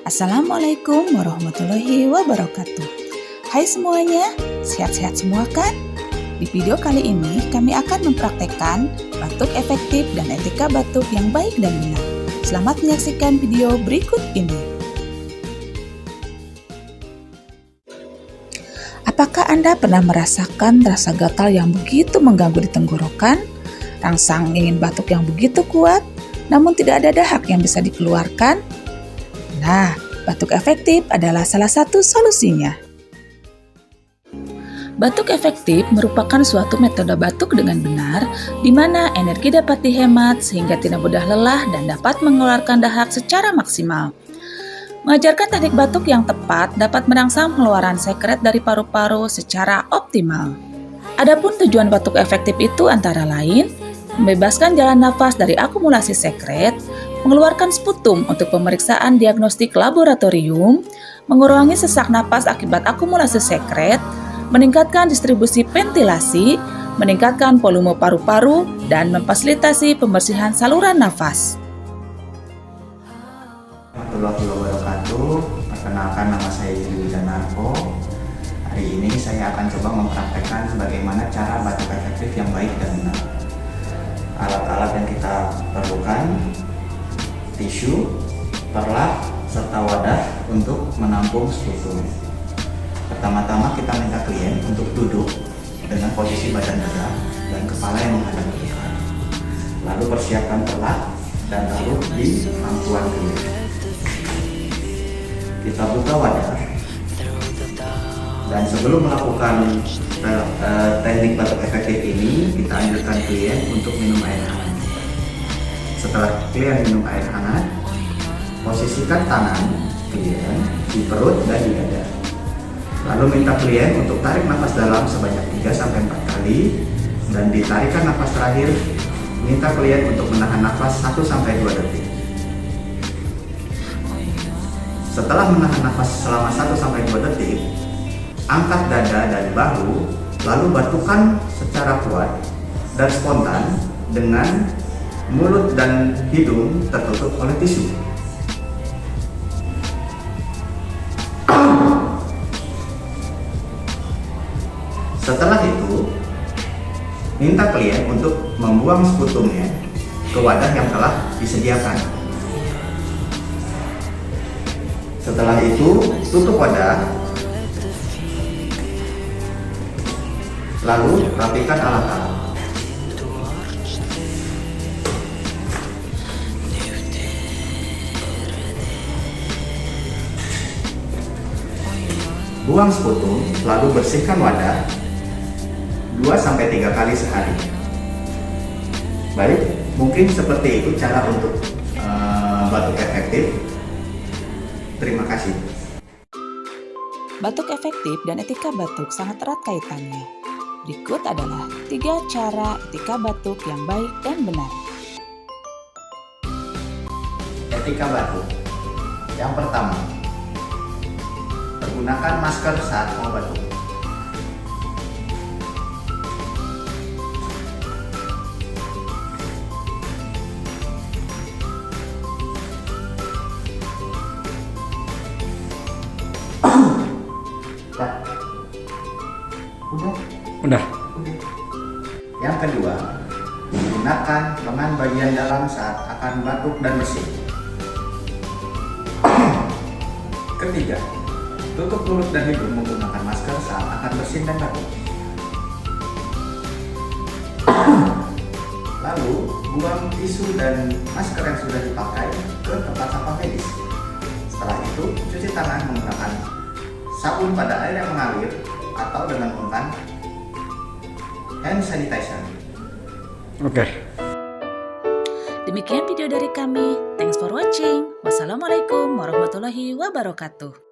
Assalamualaikum warahmatullahi wabarakatuh. Hai semuanya, sehat-sehat semua kan? Di video kali ini kami akan mempraktekkan batuk efektif dan etika batuk yang baik dan benar. Selamat menyaksikan video berikut ini. Apakah Anda pernah merasakan rasa gatal yang begitu mengganggu di tenggorokan? Rangsang ingin batuk yang begitu kuat, namun tidak ada dahak yang bisa dikeluarkan? Nah, batuk efektif adalah salah satu solusinya. Batuk efektif merupakan suatu metode batuk dengan benar, di mana energi dapat dihemat sehingga tidak mudah lelah dan dapat mengeluarkan dahak secara maksimal. Mengajarkan teknik batuk yang tepat dapat merangsang pengeluaran sekret dari paru-paru secara optimal. Adapun tujuan batuk efektif itu antara lain, membebaskan jalan nafas dari akumulasi sekret, mengeluarkan sputum untuk pemeriksaan diagnostik laboratorium, mengurangi sesak napas akibat akumulasi sekret, meningkatkan distribusi ventilasi, meningkatkan volume paru-paru, dan memfasilitasi pembersihan saluran nafas. Warahmatullahi wabarakatuh. Perkenalkan, nama saya Yudi Wijanarko. Hari ini saya akan coba mempraktekkan bagaimana cara batuk efektif yang baik dan benar. Alat-alat yang kita perlukan: tisu, perlak, serta wadah untuk menampung sputum. Pertama-tama kita minta klien untuk duduk dengan posisi badan tegak dan kepala yang menghadap ke depan. Lalu persiapkan perlak dan taruh di pangkuan klien. Kita buka wadah. Dan sebelum melakukan teknik batuk efektif ini, kita anjurkan klien untuk minum air hangat. Setelah klien minum air hangat, posisikan tangan klien di perut dan di dada. Lalu minta klien untuk tarik nafas dalam sebanyak 3-4 kali, dan ditarikan nafas terakhir, minta klien untuk menahan nafas 1-2 detik. Setelah menahan nafas selama 1-2 detik, angkat dada dan bahu, lalu batukan secara kuat dan spontan dengan mulut dan hidung tertutup oleh tisu. Setelah itu, minta klien untuk membuang sputumnya ke wadah yang telah disediakan. Setelah itu, tutup wadah, lalu rapikan alat-alat. Buang sputum, lalu bersihkan wadah 2-3 kali sehari. Baik, mungkin seperti itu cara untuk batuk efektif. Terima kasih. Batuk efektif dan etika batuk sangat erat kaitannya. Berikut adalah 3 cara etika batuk yang baik dan benar. Etika batuk. Yang pertama, pergunakan masker saat mau batuk. Udah. Yang kedua, gunakan lengan bagian dalam saat akan batuk dan bersin. Ketiga, tutup mulut dan hidung menggunakan masker saat akan bersin dan batuk. Lalu, buang tisu dan masker yang sudah dipakai ke tempat sampah medis. Setelah itu, cuci tangan menggunakan sabun pada air yang mengalir atau dengan menggunakan hand sanitizer. Oke. Demikian video dari kami. Thanks for watching. Wassalamualaikum warahmatullahi wabarakatuh.